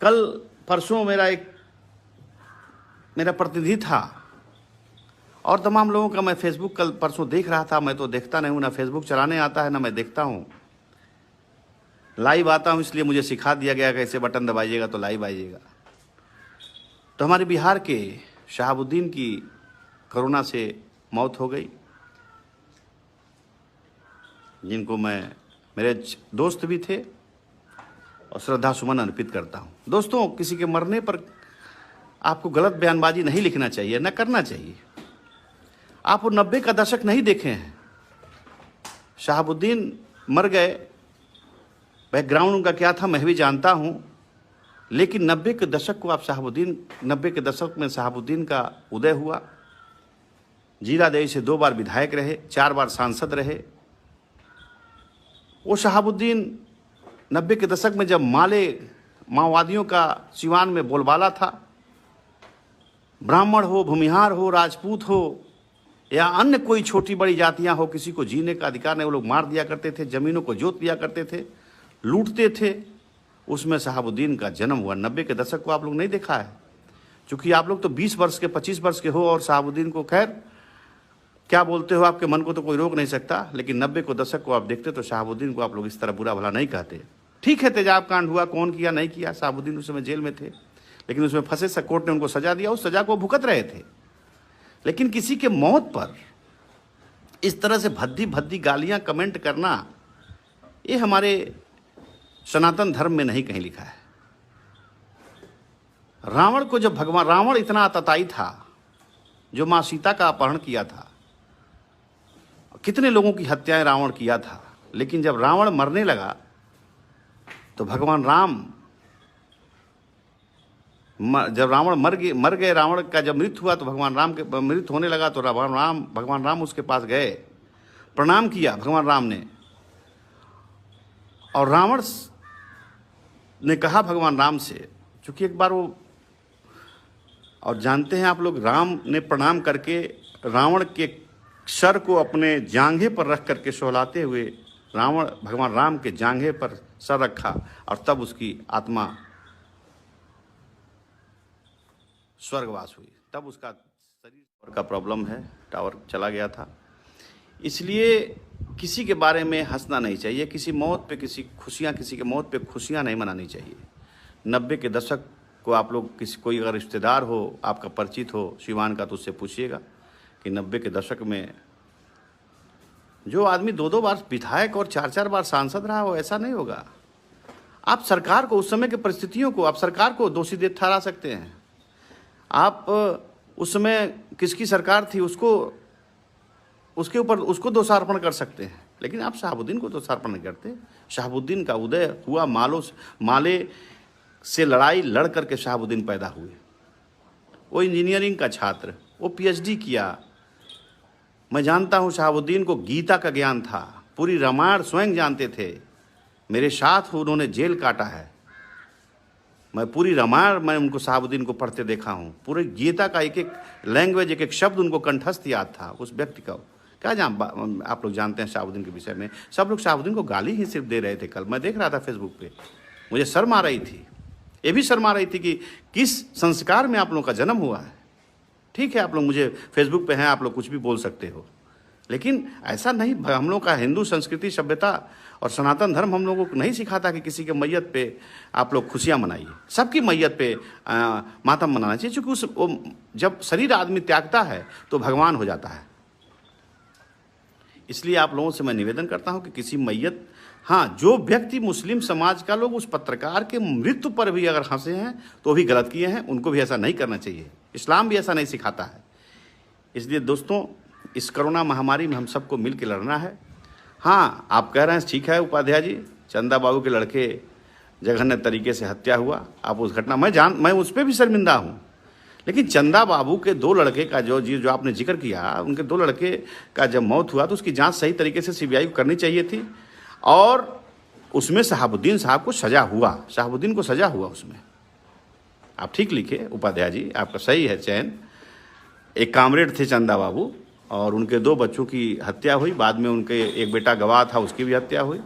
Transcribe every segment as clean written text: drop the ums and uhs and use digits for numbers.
कल परसों मेरा प्रतिनिधि था और तमाम लोगों का मैं फेसबुक कल परसों देख रहा था। मैं तो देखता नहीं हूँ, ना फेसबुक चलाने आता है ना मैं देखता हूँ। लाइव आता हूँ इसलिए मुझे सिखा दिया गया कि ऐसे बटन दबाइएगा तो लाइव आइएगा। तो हमारे बिहार के शहाबुद्दीन की कोरोना से मौत हो गई, जिनको मेरे दोस्त भी थे और श्रद्धा सुमन अर्पित करता हूँ। दोस्तों, किसी के मरने पर आपको गलत बयानबाजी नहीं लिखना चाहिए, न करना चाहिए। आप वो 90 का दशक नहीं देखे हैं। शहाबुद्दीन मर गए, बैकग्राउंड उनका क्या था मैं भी जानता हूँ, लेकिन 90 के दशक को आप 90 के दशक में शहाबुद्दीन का उदय हुआ। जीरादेई से 2 बार विधायक रहे, 4 बार सांसद रहे। वो शहाबुद्दीन 90 के दशक में जब माओवादियों का सिवान में बोलबाला था, ब्राह्मण हो, भूमिहार हो, राजपूत हो या अन्य कोई छोटी बड़ी जातियां हो, किसी को जीने का अधिकार नहीं, वो लोग मार दिया करते थे, जमीनों को जोत दिया करते थे, लूटते थे। उसमें शहाबुद्दीन का जन्म हुआ। 90 के दशक को आप लोग नहीं देखा है, क्योंकि आप लोग तो 20 वर्ष के 25 वर्ष के हो और शहाबुद्दीन को खैर क्या बोलते हो, आपके मन को तो कोई रोक नहीं सकता। लेकिन 90 को दशक को आप देखते तो शहाबुद्दीन को आप लोग इस तरह बुरा भला नहीं कहते। ठीक है, तेजाब कांड हुआ, कौन किया नहीं किया, शहाबुद्दीन उस समय जेल में थे, लेकिन उसमें फंसे से कोर्ट ने उनको सजा दिया, उस सजा को भुगत रहे थे। लेकिन किसी के मौत पर इस तरह से भद्दी भद्दी गालियां कमेंट करना, ये हमारे सनातन धर्म में नहीं कहीं लिखा है। रावण को जब रावण इतना आतताई था, जो मां सीता का अपहरण किया था, कितने लोगों की हत्याएं रावण किया था, लेकिन जब रावण मरने लगा तो भगवान राम, जब रावण मर गए, रावण का जब मृत्यु हुआ तो भगवान राम के मृत्यु होने लगा तो भगवान राम उसके पास गए, प्रणाम किया भगवान राम ने, और रावण ने कहा भगवान राम से, चूंकि एक बार वो, और जानते हैं आप लोग, राम ने प्रणाम करके रावण के सर को अपने जांघे पर रख करके सहलाते हुए भगवान राम के जांघे पर सर रखा, और तब उसकी आत्मा स्वर्गवास हुई। तब उसका शरीर का प्रॉब्लम है, टावर चला गया था। इसलिए किसी के बारे में हंसना नहीं चाहिए, किसी के मौत पे खुशियां नहीं मनानी चाहिए। 90 के दशक को आप लोग कोई अगर रिश्तेदार हो, आपका परिचित हो सिवान का, तो उससे पूछिएगा कि 90 के दशक में जो आदमी 2-2 बार विधायक और 4-4 बार सांसद रहा हो, ऐसा नहीं होगा। आप सरकार को, उस समय की परिस्थितियों को, आप सरकार को दोषी ठहरा सकते हैं। आप उस समय किसकी सरकार थी उसके ऊपर उसको दोषारोपण कर सकते हैं, लेकिन आप शहाबुद्दीन को दोषारोपण नहीं करते। शहाबुद्दीन का उदय हुआ, माले से लड़ाई लड़ करके शहाबुद्दीन पैदा हुए। वो इंजीनियरिंग का छात्र, वो पीएचडी किया। मैं जानता हूँ शहाबुद्दीन को गीता का ज्ञान था, पूरी रामायण स्वयं जानते थे। मेरे साथ उन्होंने जेल काटा है। मैं पूरी रामायण उनको शहाबुद्दीन को पढ़ते देखा हूँ। पूरे गीता का एक एक लैंग्वेज, एक एक शब्द उनको कंठस्थ याद था उस व्यक्ति का। क्या आप लोग जानते हैं शहाबुद्दीन के विषय में? सब लोग शहाबुद्दीन को गाली ही सिर्फ दे रहे थे। कल मैं देख रहा था फेसबुक पे, मुझे शर्म आ रही थी, ये भी शर्म आ रही थी कि किस संस्कार में आप लोगों का जन्म हुआ है। ठीक है, आप लोग मुझे फेसबुक पे हैं, आप लोग कुछ भी बोल सकते हो, लेकिन ऐसा नहीं। हम लोग का हिंदू संस्कृति, सभ्यता और सनातन धर्म हम लोगों को नहीं सिखाता कि किसी के मैयत पे आप लोग खुशियां मनाइए। सबकी मैयत पे मातम मनाना चाहिए, क्योंकि जब शरीर आदमी त्यागता है तो भगवान हो जाता है। इसलिए आप लोगों से मैं निवेदन करता हूं कि किसी मैयत, हाँ, जो व्यक्ति मुस्लिम समाज का लोग उस पत्रकार के मृत्यु पर भी अगर हंसे हैं तो भी गलत किए हैं, उनको भी ऐसा नहीं करना चाहिए। इस्लाम भी ऐसा नहीं सिखाता है। इसलिए दोस्तों, इस कोरोना महामारी में हम सबको मिल के लड़ना है। हाँ, आप कह रहे हैं, ठीक है उपाध्याय जी, चंदा बाबू के लड़के जघन्य तरीके से हत्या हुआ, आप उस घटना मैं उस पर भी शर्मिंदा हूँ, लेकिन चंदा बाबू के 2 लड़के का जो आपने जिक्र किया, उनके 2 लड़के का जब मौत हुआ तो उसकी जांच सही तरीके से सीबीआई को करनी चाहिए थी, और उसमें शहाबुद्दीन साहब को सजा हुआ, शहाबुद्दीन को सजा हुआ उसमें। आप ठीक लिखे उपाध्याय जी, आपका सही है चयन। एक कामरेड थे चंदा बाबू, और उनके 2 बच्चों की हत्या हुई, बाद में उनके एक बेटा गवाह था, उसकी भी हत्या हुई।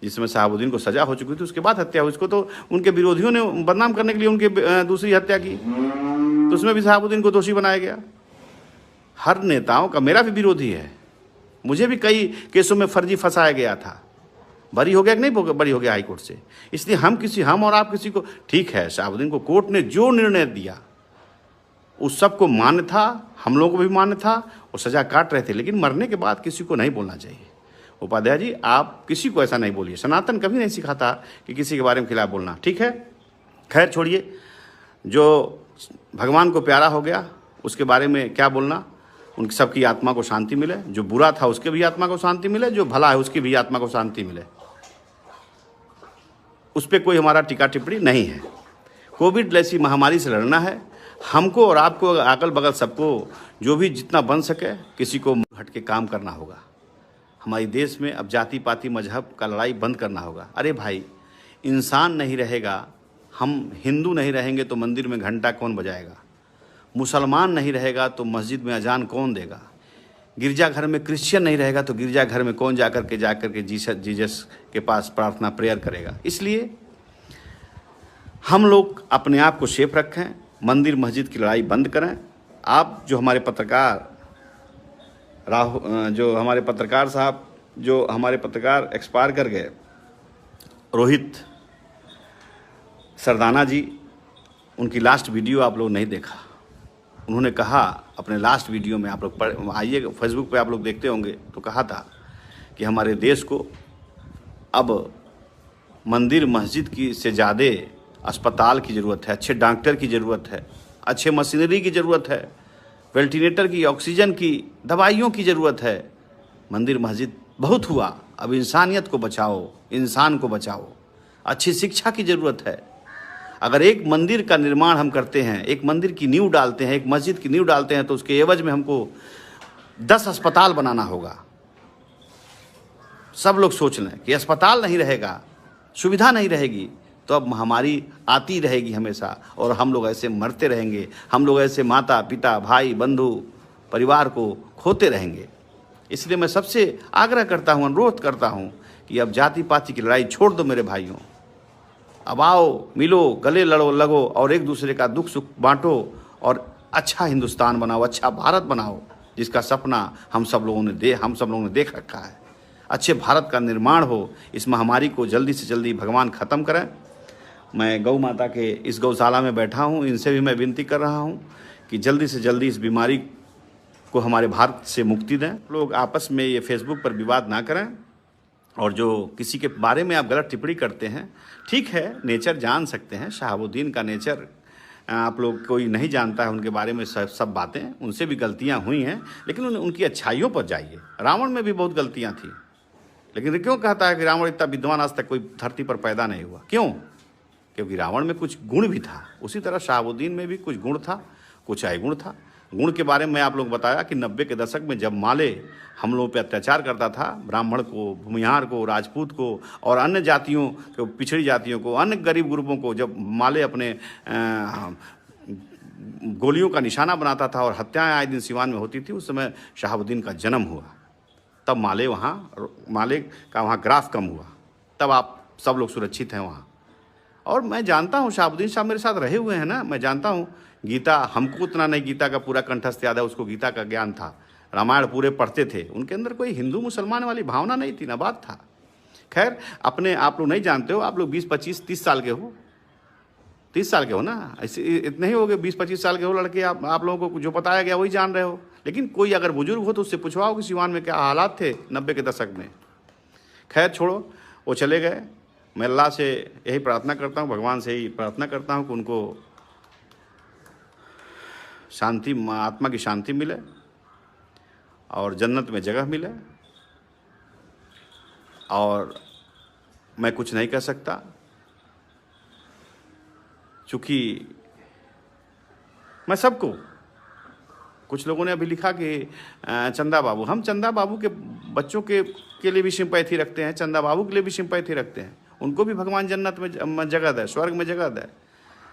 जिस समय शहाबुद्दीन को सजा हो चुकी थी उसके बाद हत्या हुई। उसको तो उनके विरोधियों ने बदनाम करने के लिए उनके दूसरी हत्या की, तो उसमें भी शहाबुद्दीन को दोषी बनाया गया। हर नेताओं का, मेरा भी विरोधी है, मुझे भी कई केसों में फर्जी फंसाया गया था, बरी हो गया कि नहीं बरी हो गया हाईकोर्ट से। इसलिए हम और आप किसी को, ठीक है शहाबुद्दीन को कोर्ट ने जो निर्णय दिया उस सब को मान्य था, हम लोगों को भी मान्य था और सजा काट रहे थे, लेकिन मरने के बाद किसी को नहीं बोलना चाहिए। उपाध्याय जी आप किसी को ऐसा नहीं बोलिए, सनातन कभी नहीं सिखाता कि किसी के बारे में खिलाफ बोलना, ठीक है। खैर छोड़िए, जो भगवान को प्यारा हो गया उसके बारे में क्या बोलना। उनकी सबकी आत्मा को शांति मिले, जो बुरा था उसके भी आत्मा को शांति मिले, जो भला है उसकी भी आत्मा को शांति मिले, उस पर कोई हमारा टीका टिप्पणी नहीं है। कोविड जैसी महामारी से लड़ना है हमको और आपको, अगल बगल सबको, जो भी जितना बन सके किसी को हट के काम करना होगा। हमारे देश में अब जाति पाति मजहब का लड़ाई बंद करना होगा। अरे भाई, इंसान नहीं रहेगा, हम हिंदू नहीं रहेंगे तो मंदिर में घंटा कौन बजाएगा, मुसलमान नहीं रहेगा तो मस्जिद में अजान कौन देगा, गिरजाघर में क्रिश्चियन नहीं रहेगा तो गिरजाघर में कौन जाकर के जीसस के पास प्रार्थना प्रेयर करेगा। इसलिए हम लोग अपने आप को सेफ रखें, मंदिर मस्जिद की लड़ाई बंद करें। आप जो हमारे पत्रकार साहब, जो हमारे पत्रकार एक्सपायर कर गए, रोहित सरदाना जी, उनकी लास्ट वीडियो आप लोग नहीं देखा। उन्होंने कहा अपने लास्ट वीडियो में, आप लोग आइए फेसबुक पे आप लोग देखते होंगे, तो कहा था कि हमारे देश को अब मंदिर मस्जिद की से ज़्यादा अस्पताल की ज़रूरत है, अच्छे डॉक्टर की ज़रूरत है, अच्छे मशीनरी की ज़रूरत है, वेंटिलेटर की, ऑक्सीजन की, दवाइयों की ज़रूरत है। मंदिर मस्जिद बहुत हुआ, अब इंसानियत को बचाओ, इंसान को बचाओ, अच्छी शिक्षा की ज़रूरत है। अगर एक मंदिर का निर्माण हम करते हैं, एक मंदिर की नींव डालते हैं, एक मस्जिद की नींव डालते हैं, तो उसके एवज में हमको 10 अस्पताल बनाना होगा। सब लोग सोच लें कि अस्पताल नहीं रहेगा, सुविधा नहीं रहेगी, तो अब महामारी आती रहेगी हमेशा और हम लोग ऐसे मरते रहेंगे, हम लोग ऐसे माता पिता भाई बंधु परिवार को खोते रहेंगे। इसलिए मैं सबसे आग्रह करता हूँ, अनुरोध करता हूँ कि अब जाति पाति की लड़ाई छोड़ दो मेरे भाइयों। अब आओ, मिलो, गले लड़ो लगो और एक दूसरे का दुख सुख बांटो और अच्छा हिंदुस्तान बनाओ, अच्छा भारत बनाओ, जिसका सपना हम सब लोगों ने देख रखा है। अच्छे भारत का निर्माण हो, इस महामारी को जल्दी से जल्दी भगवान ख़त्म करें। मैं गौ माता के इस गौशाला में बैठा हूँ, इनसे भी मैं विनती कर रहा हूँ कि जल्दी से जल्दी इस बीमारी को हमारे भारत से मुक्ति दें। लोग आपस में ये फेसबुक पर विवाद ना करें, और जो किसी के बारे में आप गलत टिप्पणी करते हैं, ठीक है, नेचर जान सकते हैं, शहाबुद्दीन का नेचर आप लोग कोई नहीं जानता है, उनके बारे में सब बातें, उनसे भी गलतियां हुई हैं, लेकिन उनकी अच्छाइयों पर जाइए। रावण में भी बहुत गलतियां थी, लेकिन क्यों कहता है कि रावण इतना विद्वान आज तक कोई धरती पर पैदा नहीं हुआ? क्यों? क्योंकि रावण में कुछ गुण भी था। उसी तरह शहाबुद्दीन में भी कुछ गुण था, कुछ अवगुण था। गुण के बारे में आप लोग बताया कि 90 के दशक में जब माले हम लोगों पे अत्याचार करता था, ब्राह्मण को, भूमिहार को, राजपूत को और अन्य जातियों को, पिछड़ी जातियों को, अन्य गरीब ग्रुपों को जब माले अपने गोलियों का निशाना बनाता था और हत्याएं आए दिन सिवान में होती थी, उस समय शहाबुद्दीन का जन्म हुआ। तब माले का वहाँ ग्राफ कम हुआ, तब आप सब लोग सुरक्षित हैं वहाँ। और मैं जानता हूँ शहाबुद्दीन साहब मेरे साथ रहे हुए हैं ना, मैं जानता हूँ गीता, हमको उतना नहीं गीता का पूरा कंठस्थ याद है, उसको गीता का ज्ञान था, रामायण पूरे पढ़ते थे, उनके अंदर कोई हिंदू मुसलमान वाली भावना नहीं थी, ना बात था। खैर, अपने आप लोग नहीं जानते हो, आप लोग 20, 25, 30 साल के हो, 30 साल के हो ना, ऐसे इतने ही हो गए, 20, 25 साल के हो लड़के, आप लोगों को जो बताया गया वही जान रहे हो। लेकिन कोई अगर बुजुर्ग हो तो उससे पूछवाओ कि सिवान में क्या हालात थे 90 के दशक में। खैर छोड़ो, वो चले गए। मैं अल्लाह से यही प्रार्थना करता हूँ, भगवान से ही प्रार्थना करता हूँ कि उनको शांति, आत्मा की शांति मिले और जन्नत में जगह मिले। और मैं कुछ नहीं कह सकता, चूँकि मैं सबको, कुछ लोगों ने अभी लिखा कि चंदा बाबू, हम चंदा बाबू के बच्चों के लिए भी सिंपैथी रखते हैं, चंदा बाबू के लिए भी सिंपैथी रखते हैं, उनको भी भगवान जन्नत में जगह दे, स्वर्ग में जगह दे।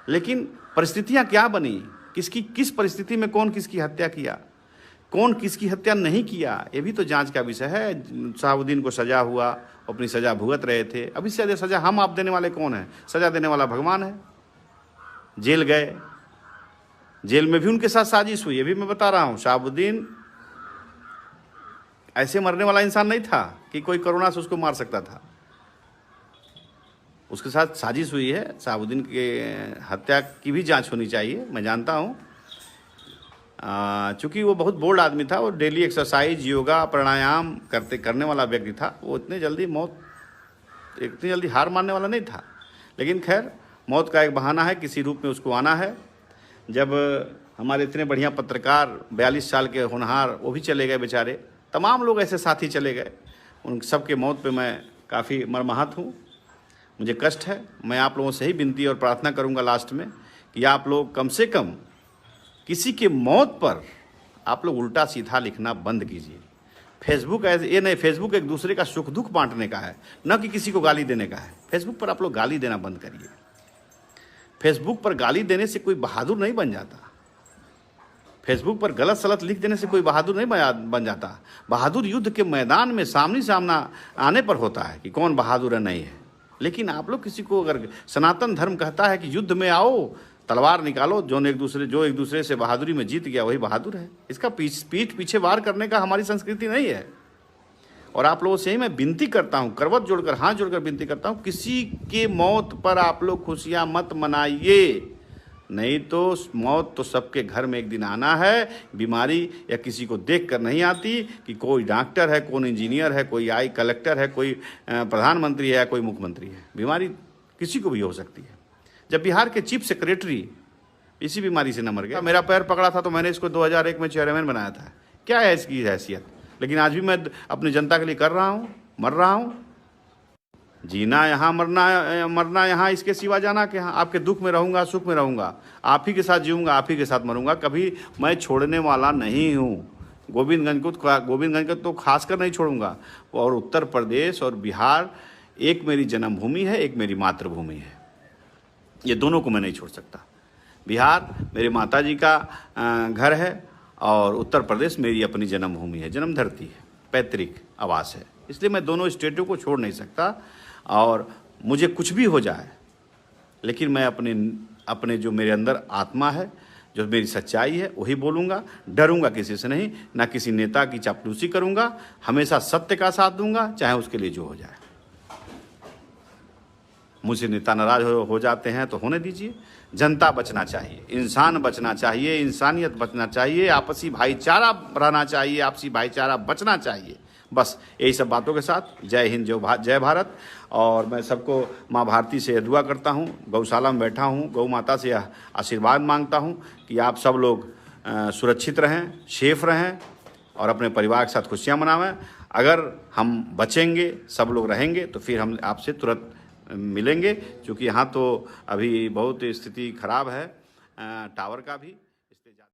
लेकिन परिस्थितियां क्या बनी, किस परिस्थिति में कौन किसकी हत्या किया, कौन किसकी हत्या नहीं किया, ये भी तो जांच का विषय है। शहाबुद्दीन को सजा हुआ, अपनी सजा भुगत रहे थे। अभी से ज़्यादा सजा हम आप देने वाले कौन है? सजा देने वाला भगवान है। जेल गए, जेल में भी उनके साथ साजिश हुई, ये भी मैं बता रहा हूँ। शहाबुद्दीन ऐसे मरने वाला इंसान नहीं था कि कोई कोरोना से उसको मार सकता था। उसके साथ साजिश हुई है। शहाबुद्दीन के हत्या की भी जांच होनी चाहिए, मैं जानता हूँ। चूँकि वो बहुत बोल्ड आदमी था, वो डेली एक्सरसाइज, योगा, प्राणायाम करने वाला व्यक्ति था। वो इतनी जल्दी हार मानने वाला नहीं था। लेकिन खैर, मौत का एक बहाना है, किसी रूप में उसको आना है। जब हमारे इतने बढ़िया पत्रकार 42 साल के होनहार, वो भी चले गए बेचारे, तमाम लोग ऐसे साथी चले गए, उन सब के मौत पे मैं काफ़ी मर्माहत हूँ, मुझे कष्ट है। मैं आप लोगों से ही विनती और प्रार्थना करूँगा लास्ट में कि आप लोग कम से कम किसी के मौत पर आप लोग उल्टा सीधा लिखना बंद कीजिए। फेसबुक ये नहीं, फेसबुक एक दूसरे का सुख दुख बांटने का है, न कि किसी को गाली देने का है। फेसबुक पर आप लोग गाली देना बंद करिए। फेसबुक पर गाली देने से कोई बहादुर नहीं बन जाता। फेसबुक पर गलत सलत लिख देने से कोई बहादुर नहीं बन जाता। बहादुर युद्ध के मैदान में सामने सामना आने पर होता है कि कौन बहादुर है, नहीं है। लेकिन आप लोग किसी को, अगर सनातन धर्म कहता है कि युद्ध में आओ, तलवार निकालो, जो एक दूसरे से बहादुरी में जीत गया वही बहादुर है। इसका पीठ पीछे वार करने का हमारी संस्कृति नहीं है। और आप लोगों से ही मैं विनती करता हूँ, करवट जोड़कर, हाथ जोड़कर विनती करता हूँ, किसी के मौत पर आप लोग खुशियाँ मत मनाइए। नहीं तो मौत तो सबके घर में एक दिन आना है। बीमारी या किसी को देख कर नहीं आती कि कोई डॉक्टर है, कौन इंजीनियर है, कोई कलेक्टर है, कोई प्रधानमंत्री है या कोई मुख्यमंत्री है। बीमारी किसी को भी हो सकती है। जब बिहार के चीफ सेक्रेटरी इसी बीमारी से न मर गया, मेरा पैर पकड़ा था तो मैंने इसको 2001 में चेयरमैन बनाया था। क्या है इसकी हैसियत? लेकिन आज भी मैं अपनी जनता के लिए कर रहा हूँ, मर रहा हूँ। जीना यहाँ, मरना यहाँ, इसके सिवा जाना कि हाँ, आपके दुख में रहूँगा, सुख में रहूँगा, आप ही के साथ जीऊँगा, आप ही के साथ मरूँगा। कभी मैं छोड़ने वाला नहीं हूँ। गोविंदगंज को तो खासकर नहीं छोड़ूंगा। और उत्तर प्रदेश और बिहार एक मेरी जन्मभूमि है, एक मेरी मातृभूमि है। ये दोनों को मैं नहीं छोड़ सकता। बिहार मेरे माताजी का घर है और उत्तर प्रदेश मेरी अपनी जन्मभूमि है, जन्म धरती है, पैतृक आवास है। इसलिए मैं दोनों स्टेटों को छोड़ नहीं सकता। और मुझे कुछ भी हो जाए, लेकिन मैं अपने जो मेरे अंदर आत्मा है, जो मेरी सच्चाई है, वही बोलूँगा। डरूंगा किसी से नहीं, ना किसी नेता की चापलूसी करूँगा। हमेशा सत्य का साथ दूंगा, चाहे उसके लिए जो हो जाए। मुझसे नेता नाराज हो जाते हैं तो होने दीजिए। जनता बचना चाहिए, इंसान बचना चाहिए, इंसानियत बचना चाहिए, आपसी भाईचारा रहना चाहिए, आपसी भाईचारा बचना चाहिए। बस यही सब बातों के साथ जय हिंद, जय भारत। और मैं सबको माँ भारती से दुआ करता हूँ। गौशाला में बैठा हूँ, गौ माता से आशीर्वाद मांगता हूँ कि आप सब लोग सुरक्षित रहें, सेफ रहें और अपने परिवार के साथ खुशियाँ मनावें। अगर हम बचेंगे, सब लोग रहेंगे, तो फिर हम आपसे तुरंत मिलेंगे। क्योंकि यहाँ तो अभी बहुत स्थिति खराब है, टावर का भी।